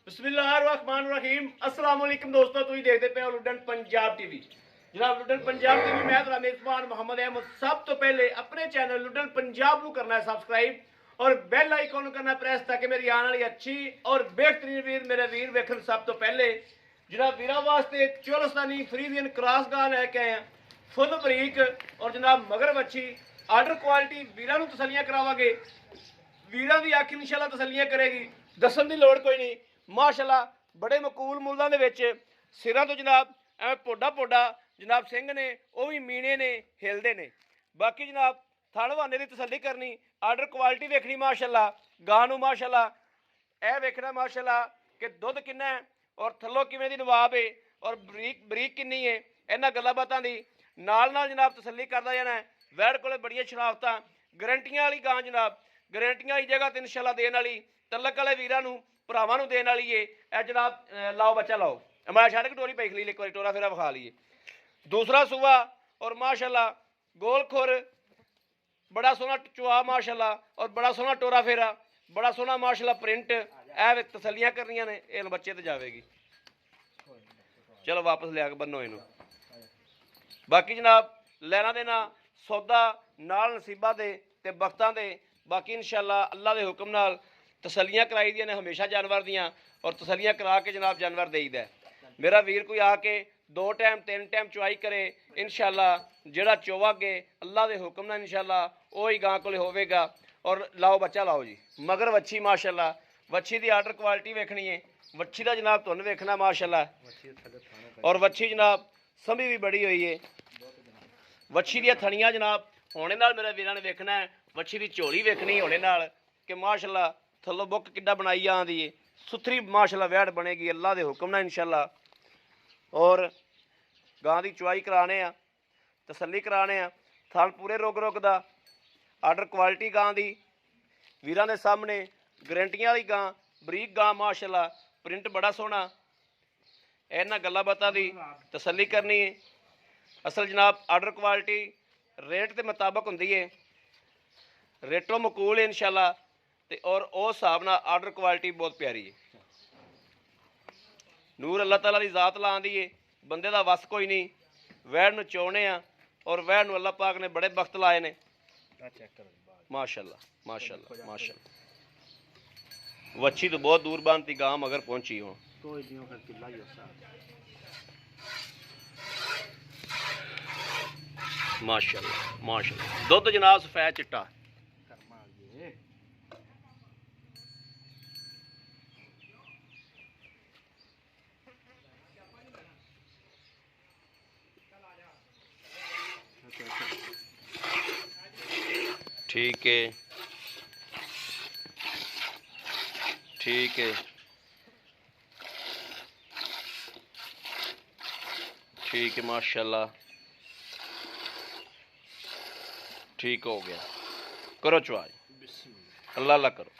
बिस्मिल्लाहिर्रहमानिर्रहीम अस्सलाम वालेकुम दोस्तों, तुम देखते पे हो लुडन पंजाब टीवी। जनाब लुडन पंजाब टीवी मैं तेरा मेजबान मोहम्मद अहमद। सब तो पहले अपने चैनल लुडन पंजाब को करना है सब्सक्राइब और बेल आइकॉन करना प्रेस ताकि मेरी आने वाली अच्छी और बेहतरीन वीर मेरे वीर वेखन। सब तो पहले जनाब वीरा वास्ते चोलस्तानी फ्रीजियन क्रॉस गां लैके आए हैं, फुल बरीक और जनाब मगर बच्ची आर्डर क्वालिटी। वीरा नूं तसल्लियां करावांगे, वीरां दी अख इंशाअल्लाह तसल्लियां करेगी, दसन की लोड़ कोई नहीं। माशाअल्लाह बड़े मकूल मुल्लां दे विच सिरां तो जनाब एवं पोडा पोडा जनाब सिंह ने वह भी मीने ने हिलदे ने। बाकी जनाब थण बहाने की तसल्ली करनी, आर्डर क्वालिटी वेखनी माशाअल्लाह, गां नूं माशाअल्लाह यह वेखना माशाअल्लाह कि दुध किन्ना है और थल्लों किवें दी नवाब है और बरीक बरीक किन्नी है। इन्हां गल्लां बातां दी नाल नाल जनाब तसल्ली करदा जाना है। वैड़ कोले बड़ियां शराफतां गारंटियां वाली गां जनाब, गारंटियां वाली जगह तो इंशाअल्लाह देण वाली, तलक वाले वीरां नूं भरावां नूं देण वाली है। यह जनाब लाओ बच्चा लाओ, मैं छड़ के टोरी पैख ली एक बार टोरा फेरा विखा लीए। दूसरा सूआ और माशाअल्लाह गोल खुर, बड़ा सोहना चुआ माशाअल्लाह और बड़ा सोहना टोरा फेरा, बड़ा सोहना माशाअल्लाह प्रिंट। ए तसलियां करनियां ने, इन बच्चे तो जाएगी। चलो वापस लिया के बनो इनू। बाकी जनाब लैना देना सौदा नाल नसीबा दे ते बख्तां दे। बाकी इंशाअल्लाह अल्लाह के हुक्म नाल तसलियां कराई दियां ने हमेशा जानवर दियां और तसलियां करा के जनाब जानवर देईदा है। मेरा वीर कोई आके 2 टाइम 3 टाइम चुआई करे इंशाअल्लाह जिहड़ा चोवागे अल्लाह के हुक्म नाल इंशाअल्लाह वही गां कोले होवेगा। और लाओ बच्चा लाओ जी, मगर वच्छी माशाअल्लाह, वच्छी की आर्डर क्वालिटी वेखनी है, वच्छी का जनाब तुहानूं वेखना माशाअल्लाह। और वच्छी जनाब समझ भी बड़ी हुई है, वच्छी दी थणियां जनाब होने नाल मेरे वीरां ने वेखना है। वच्छी की झोली वेखनी होने नाल कि माशाअल्लाह थल्लों बुक किड्डा बनाई आंदी है, सुथरी माशाअल्लाह वैड़ बनेगी अल्लाह के हुक्म नाल इंशाअल्लाह। और गां की चुआई कराने आ, तसल्ली कराने आ, थल पूरे रुग रुग दा, आर्डर क्वालिटी गां की वीरां दे सामने, गारंटियां वाली गां, बरीक गां माशाअल्लाह, प्रिंट बड़ा सोहना। इन्हां गल्लां बातां दी तसल्ली करनी है। असल जनाब आर्डर क्वालिटी रेट के मुताबिक होंदी है, रेटों मकूल है इंशाअल्लाह ते और उस हिसाब नाल आर्डर क्वालिटी बहुत प्यारी है। नूर अल्लाह ताला की जात ला आंदी है, बंदे का वस कोई नहीं। वैड़ नूं चोने आ और वैड़ नूं अल्लाह पाक ने बड़े बख्त लाए ने माशाअल्लाह माशाअल्लाह माशाअल्लाह। वच्छी तो बहुत दूर बांधती गां मगर पहुंची हो। माशाअल्लाह माशाअल्लाह दुध जनाब सफेद चिट्टा। ठीक है ठीक है ठीक है माशाअल्लाह ठीक हो गया। करो चुआई, अल्लाह अल्लाह करो,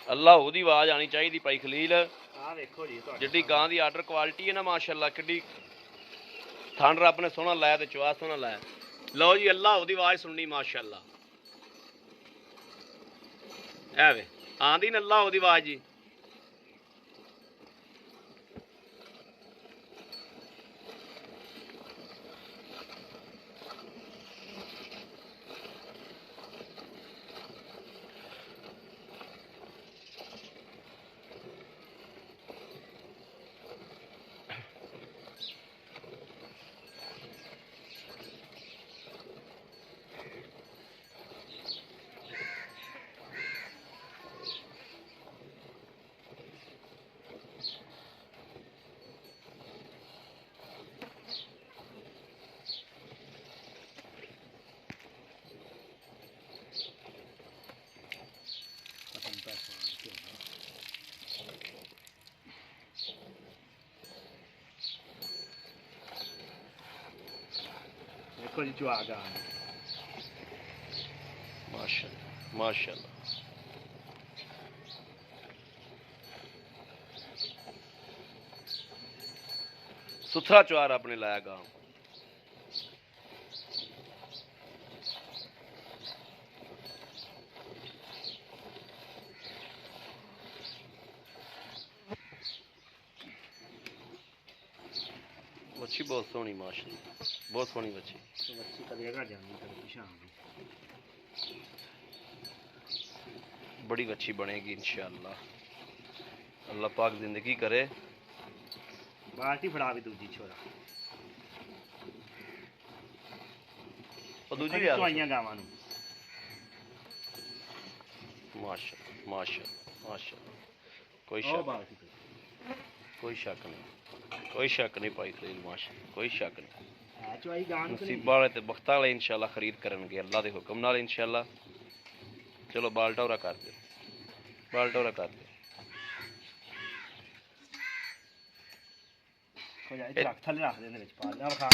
अल्लाह ओदी आवाज़ आनी चाहिए भाई खलील। जिड्डी गां की आर्डर क्वालिटी है ना माशाअल्लाह, किड्डी थन रब ने सोहना लाया तो चुआ सोहना लाया। लो जी अल्लाह ओदी आवाज़ सुननी माशाअल्लाह, है वे आंदी न अल्लाह ओदी आवाज़ जी। देखो जी जो आ गया माशाअल्लाह माशाअल्लाह। सुथरा चुआर आपने लाया गांव। ਬੱਚੀ ਬਹੁਤ ਸੋਹਣੀ ਮਾਸ਼ਾਅੱਲਾ, ਬਹੁਤ ਸੋਹਣੀ ਬੱਚੀ। ਬੱਚੀ ਕਦੇ ਘਰ ਜਾਂਦੀ ਕਦੇ ਪਿਛਾਂ ਆਉਂਦੀ। बड़ी अच्छी बनेगी इंशाअल्लाह, अल्लाह पाक जिंदगी करे। बाल्टी फड़ा भी दूजी छोरा और दूजी चवाइयां गावां नूं माशाअल्लाह माशाअल्लाह माशाअल्लाह, कोई शक नहीं, कोई शक नहीं भाई खलील माशाअल्लाह, कोई शक नहीं। है चवाई गां नूं नसीबा वाले ते बख्तां वाले इंशाअल्लाह खरीद करनगे अल्लाह दे हुक्म नाल इंशाअल्लाह। चलो बाल टोरा कर दो, बाल टोरा कर दो। थल्ले रख दे विच पा लिया खा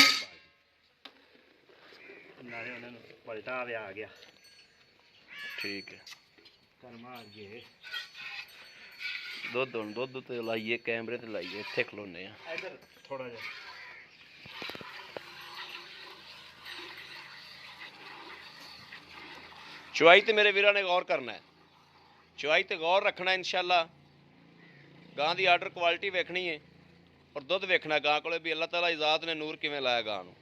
नाले उन्होंने पलटा आ गया। ठीक है कर्मा अगे दुध हुण दुध ते लाइए कैमरे ते लाइए इत्थे खलोने आ इधर थोड़ा जिहा। चुआई ते मेरे वीरां ने गौर करना है, चुआई ते गौर रखना है इंशाअल्लाह। गां दी आर्डर क्वालिटी वेखनी है और दुध वेखना गां कोले भी अल्लाह ताला इजात ने नूर किवें लाया गां नूं।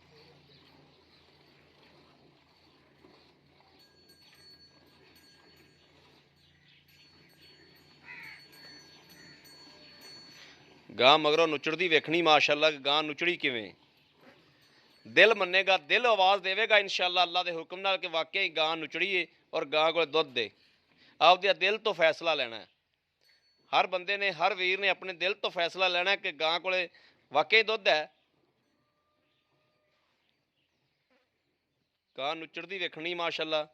गां मगरों नुचड़दी वेखनी माशाअल्लाह, गां नुचड़ी किवें। दिल मन्नेगा, दिल आवाज़ देवेगा इंशाअल्लाह अल्लाह दे हुक्म नाल कि वाकई गां नुचड़ी है और गां को दुध दे। आपदे दिल तो फैसला लेना है, हर बंदे ने, हर वीर ने अपने दिल तो फैसला लेना है कि गां को वाकई दुध है। गां नुचड़दी वेखनी माशाअल्लाह।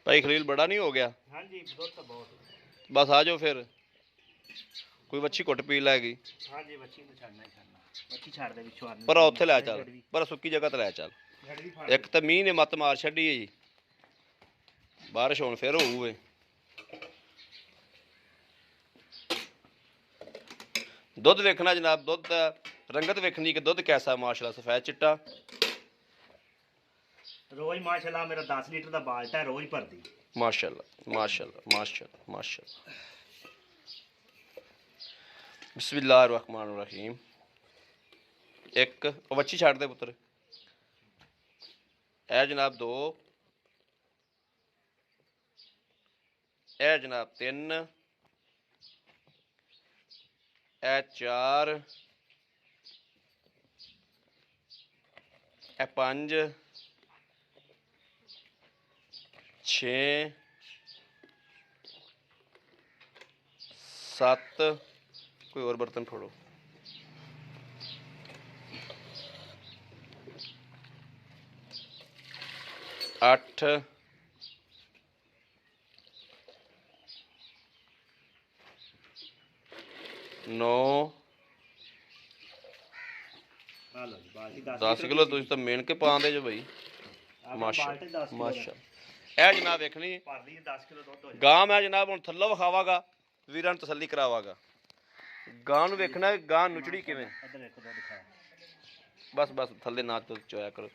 भाई खलील बड़ा नहीं हो गया? हाँ जी दुध तो बहुत। बस आ जाओ फिर, कोई बच्ची घुट पी लैगी। हाँ जी बच्ची तो छड़ना ही छड़ना, बच्ची छड़ दे विचों आने पर उत्थे लै चल, पर सुक्की जगह ते लै चल। एक तो मीह ने मत मार छड़ी है जी, बारिश होण फिर होऊए। दुध वेखना जनाब, दुध रंगत वेखनी कि दुध कैसा माशाअल्लाह, सफेद चिट्टा। रोज माशाअल्लाह मेरा 10 लीटर का बाल्टा है, रोज भरदी माशाअल्लाह माशाअल्लाह माशाअल्लाह माशाअल्लाह। बिस्मिल्लाहिर्रहमानिर्रहीम। एक बच्ची छड़ दे पुत्र, ए जनाब 2, ए जनाब 3, ए 4, ए 5, 6, 7, कोई और बर्तन फोड़ो, 8, 9, 10 किलो। तुम तो मेन के पाते जो भाई माशा माशा। ए जनाब वेखनी गां मैं जनाब हुण थल्लों विखावागा, वीरां नूं तसल्ली करावागा। गां नूं वेखना गां नुचड़ी किवें। बस बस थल्ले ना तो चोया करो।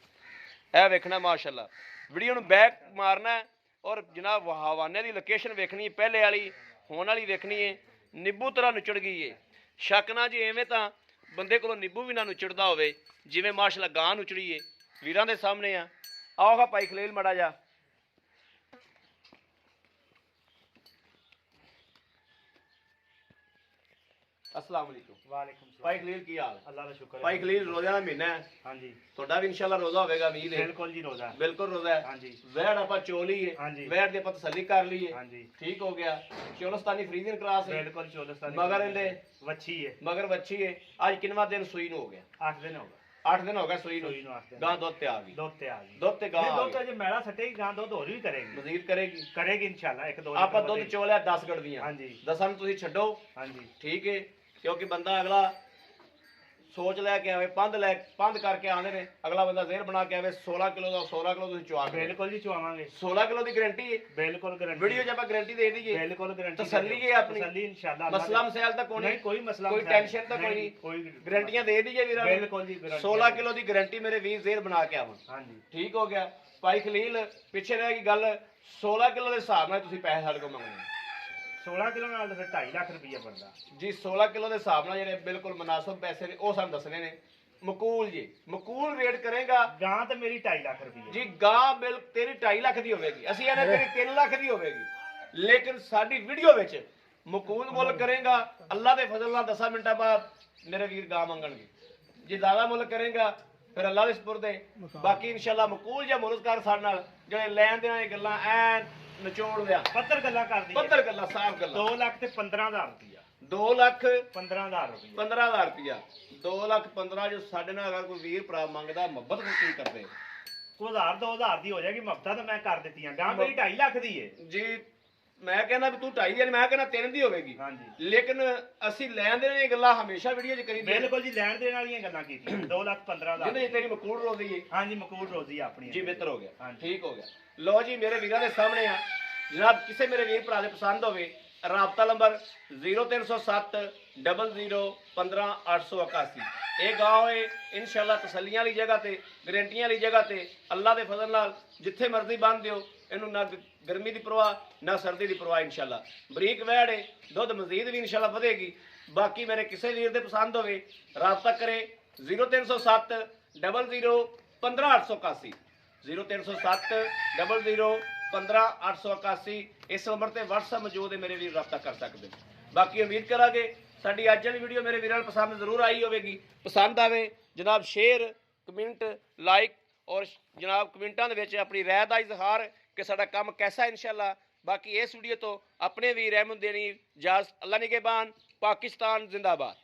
ए वेखना माशाअल्लाह। वीडियो नूं बैक मारना है और जनाब हवाने की लोकेशन वेखनी है, पहले वाली होने वाली वेखनी है। निब्बू तरह नुचड़ गई है, शक ना जी एवें तां बंदे कोलों निब्बू भी ना नुचड़दा होवे जिवें माशाअल्लाह गां नुचड़ी है। वीरां दे सामने आ, आओ हा भाई खलील मड़ा जा। अस्सलाम वालेकुम। वालेकुम सलाम। भाई खलील की हाल? अल्लाह का शुक्र है। भाई खलील रोज़े का महीना है, हाँ जी ਤੁਹਾਡਾ ਵੀ इंशाअल्लाह रोज़ा होगा। उम्मीद है बिल्कुल जी रोजा है। बिल्कुल रोज़ा है। हाँ जी वैड़ ਆਪਾਂ ਚੋ ਲਈ ਹੈ, हाँ जी वैड़ ਦੀ ਆਪਾਂ ਤਸੱਲੀ ਕਰ ਲਈ ਹੈ, हाँ जी ठीक हो गया। ਚੋਲਸਤਾਨੀ ਫਰੀਜ਼ਨ ਕਰਾਸ है, बिल्कुल चोलस्तानी मगर इनदे वच्छी है। मगर बच्ची है। आज किनवा दिन सूई ਨੂੰ ਹੋ ਗਿਆ? 8 दिन हो गए। 8 ਦਿਨ ਹੋ ਗਏ ਸੂਈ ਨੂੰ ਸੂਈ ਨੂੰ 8 ਦਿਨ ਗਾਂ ਦੁੱਧ ਤੇ ਆ ਗਈ ਦੁੱਧ ਤੇ ਆ ਗਈ ਦੁੱਧ ਤੇ ਗਾਂ ਨਹੀਂ ਆ ਦੁੱਧ ਗਈ ਅਜੇ ਮੈਲਾ ਸੱਟੇਗੀ ਗਾਂ ਦੁੱਧ ਹੋਰ ਵੀ ਕਰੇਗੀ ਮਜ਼ੀਦ ਕਰੇਗੀ ਕਰੇਗੀ ਇਨਸ਼ਾਅੱਲਾ 1-2 ਆਪਾਂ ਦੁੱਧ ਚੋਲਿਆ 10 ਗੜਦੀਆਂ ਹਾਂਜੀ 10 ਨੂੰ ਤੁਸੀਂ ਛੱਡੋ ਹਾਂਜੀ ਠੀਕ ਹੈ ਕਿਉਂਕਿ ਬੰਦਾ ਅਗਲਾ ਸੋਚ ਲੈ ਕੇ ਆਵੇ ਪੰਧ ਕਰਕੇ ਆਉਂਦੇ ਨੇ ਅਗਲਾ ਬੰਦਾ ਜ਼ਹਿਰ ਬਣਾ ਕੇ ਆਵੇ 16 ਕਿਲੋ ਦਾ 16 ਕਿਲੋ ਤੁਸੀਂ ਚੁਆ ਕੇ ਬਿਲਕੁਲ ਜੀ ਚਵਾਵਾਂਗੇ 16 ਕਿਲੋ ਦੀ ਗਾਰੰਟੀ ਹੈ ਬਿਲਕੁਲ ਗਾਰੰਟੀ ਵੀਡੀਓ 'ਚ ਆਪਾਂ ਗਾਰੰਟੀ ਦੇ ਦਈਏ ਬਿਲਕੁਲ ਗਾਰੰਟੀ ਤਸੱਲੀ ਹੈ ਆਪਣੀ ਤਸੱਲੀ ਇਨਸ਼ਾਅੱਲਾ ਮਸਲਾ ਮਸੈਲ ਤਾਂ ਕੋਈ ਨਹੀਂ ਕੋਈ ਮਸਲਾ ਕੋਈ ਟੈਨਸ਼ਨ ਤਾਂ ਕੋਈ ਨਹੀਂ ਕੋਈ ਗਾਰੰਟੀਆਂ ਦੇ ਦਈਏ ਵੀਰਾਂ ਨੂੰ ਬਿਲਕੁਲ ਜੀ ਗਾਰੰਟੀ 16 ਕਿਲੋ ਦੀ ਗਾਰੰਟੀ ਮੇਰੇ ਵੀਰ ਜ਼ਹਿਰ ਬਣਾ ਕੇ ਆਵਣ ਹਾਂਜੀ ਠੀਕ ਹੋ ਗਿਆ ਭਾਈ ਖਲੀਲ ਪਿੱਛੇ ਰਹਿ ਗਈ ਗੱਲ 16 ਕਿਲੋ ਦੇ ਹਿਸਾਬ ਨਾਲ ਤੁਸੀਂ ਪੈਸੇ ਸਾਡੇ ਕੋਲ ਮੰਗਣੇ 16 ਕਿਲੋ ਨਾਲ ਤਾਂ ਫਿਰ 2.5 ਲੱਖ ਰੁਪਈਆ ਬਣਦਾ ਜੀ 16 ਕਿਲੋ ਦੇ ਹਿਸਾਬ ਨਾਲ ਜਿਹੜੇ ਬਿਲਕੁਲ ਮੁਨਾਸਬ ਪੈਸੇ ਨੇ ਉਹ ਸਾਨੂੰ ਦੱਸਣੇ ਨੇ ਮਕੂਲ ਜੀ ਮਕੂਲ ਰੇਟ ਕਰੇਗਾ ਗਾਂ ਤੇ ਮੇਰੀ 2.5 ਲੱਖ ਰੁਪਈਆ ਜੀ ਗਾਂ ਬਿਲ ਤੇਰੀ 2.5 ਲੱਖ ਦੀ ਹੋਵੇਗੀ ਅਸੀਂ ਇਹਨੇ ਤੇਰੀ 3 ਲੱਖ ਦੀ ਹੋਵੇਗੀ ਲੇਕਿਨ ਸਾਡੀ ਵੀਡੀਓ ਵਿੱਚ ਮਕੂਲ ਮੁੱਲ ਕਰੇਗਾ ਅੱਲਾ ਦੇ ਫਜ਼ਲ ਨਾਲ 10 ਮਿੰਟਾਂ ਬਾਅਦ ਮੇਰੇ ਵੀਰ ਗਾਂ ਮੰਗਣਗੇ ਜੇ ਜ਼ਿਆਦਾ ਮੁੱਲ ਕਰੇਗਾ ਫਿਰ ਅੱਲਾ ਦੇ ਸਪੁਰਦ ਹੈ ਬਾਕੀ ਇਨਸ਼ਾਅੱਲਾ ਮਕੂਲ ਜਾਂ ਮੁਲਜ਼ਕਾਰ ਸਾਡੇ ਨਾਲ ਜਿਹੜੇ ਲੈਣ ਦੇਣ ਦੀਆਂ ਗੱਲਾਂ ਐਨ ਨਿਚੋੜ ਲਿਆ ਪੱਤਰ ਗੱਲਾਂ ਕਰਦੀ ਪੱਤਰ ਗੱਲਾਂ ਸਾਫ਼ ਗੱਲਾਂ 2 ਲੱਖ ਤੇ 15000 ਰੁਪਈਆ 2 ਲੱਖ 15000 ਰੁਪਈਆ 15000 ਰੁਪਇਆ 2 ਲੱਖ 15 ਜੋ ਸਾਡੇ ਨਾਲ ਅਗਰ ਕੋਈ ਵੀਰ ਭਰਾ ਮੰਗਦਾ ਮੁਹੱਬਤ ਨੂੰ ਕੀ ਕਰਦੇ ਕੋਈ 1000 ਦੀ ਹੋ ਜਾਏਗੀ ਮਫਤਾ ਤਾਂ ਮੈਂ ਕਰ ਦਿੱਤੀਆਂ ਗਾਂ ਮੇਰੀ 2.5 ਲੱਖ ਦੀ ਏ ਜੀ ਮੈਂ ਕਹਿੰਦਾ ਵੀ ਤੂੰ 2.5 ਦੀ ਮੈਂ ਕਹਿੰਦਾ 3 ਦੀ ਹੋਵੇਗੀ ਹਾਂਜੀ ਲੇਕਿਨ ਅਸੀਂ ਲੈਣ ਦੇਣ ਦੀਆਂ ਗੱਲਾਂ ਹਮੇਸ਼ਾ ਵੀਡੀਓ 'ਚ ਕਰੀਦੀਆਂ ਬਿਲਕੁਲ ਜੀ ਲੈਣ ਦੇਣ ਵਾਲੀਆਂ ਗੱਲਾਂ ਕੀਤੀਆਂ 2,15,000 ਜਿਹਦੇ 'ਚ ਤੇਰੀ ਮਕੂੜ ਰੋਦੀ ਏ ਹਾਂਜੀ ਮਕੂਲ ਰੋਜ਼ੀ ਆਪਣੀ ਜੀ ਬਿਹਤਰ ਹੋ ਗਿਆ ਹਾਂਜੀ। ਠੀਕ ਹੋ ਗਿਆ ਲੋ ਜੀ ਮੇਰੇ ਵੀਰਾਂ ਦੇ ਸਾਹਮਣੇ ਆ ਜਨਾਬ ਕਿਸੇ ਮੇਰੇ ਵੀਰ ਭਰਾ ਦੇ ਪਸੰਦ ਹੋਵੇ ਰਾਬਤਾ ਨੰਬਰ 0307 00 15 881 ਇਹ ਗਾਂव ਹੈ ਇਨਸ਼ਾਅੱਲਾ ਤਸੱਲੀਆਂ ਵਾਲੀ ਜਗ੍ਹਾ ਤੇ ਗਰੰਟੀਆਂ ਵਾਲੀ ਜਗ੍ਹਾ ਤੇ ਅੱਲਾ ਦੇ ਫਜ਼ਲ ਨਾਲ ਜਿੱਥੇ ਮਰਜ਼ੀ ਬੰਨ ਦਿਓ ਇਹਨੂੰ ਨਾ ਗਰਮੀ ਦੀ ਪਰਵਾਹ ਨਾ ਸਰਦੀ ਦੀ ਪਰਵਾਹ ਇਨਸ਼ਾਅੱਲਾ ਬਰੀਕ ਵੈੜ ਹੈ ਦੁੱਧ ਮਜ਼ੀਦ ਵੀ ਇਨਸ਼ਾਅੱਲਾ ਵਧੇਗੀ ਬਾਕੀ ਮੇਰੇ ਕਿਸੇ ਵੀਰ ਦੇ ਪਸੰਦ ਹੋਵੇ ਰਾਬਤਾ ਕਰੇ 0307 00 15 881 0307 00 15 881 ਇਸ ਨੰਬਰ ਤੇ WhatsApp ਮੌਜੂਦ ਹੈ ਮੇਰੇ ਵੀਰ ਰਾਬਤਾ ਕਰ ਸਕਦੇ ਬਾਕੀ ਉਮੀਦ ਕਰਾਂਗੇ ਸਾਡੀ ਅੱਜ ਵਾਲੀ ਵੀਡੀਓ ਮੇਰੇ ਵੀਰਾਂ ਨੂੰ ਪਸੰਦ ਜ਼ਰੂਰ ਆਈ ਹੋਵੇਗੀ ਪਸੰਦ ਆਵੇ ਜਨਾਬ ਸ਼ੇਅਰ ਕਮੈਂਟ ਲਾਈਕ ਔਰ ਜਨਾਬ ਕਮੈਂਟਾਂ ਦੇ ਵਿੱਚ ਆਪਣੀ ਰਾਏ ਦਾ ਇਜ਼ਹਾਰ ਕਿ ਸਾਡਾ ਕੰਮ ਕੈਸਾ ਇਨਸ਼ਾਅੱਲਾ ਬਾਕੀ ਇਸ ਵੀਡੀਓ ਤੋਂ ਆਪਣੇ ਵੀਰ ਅਹਿਮਦ ਦੇਣੀ ਇਜਾਜ਼ਤ ਅੱਲਾ ਨਿਗਹਿਬਾਨ ਪਾਕਿਸਤਾਨ ਜ਼ਿੰਦਾਬਾਦ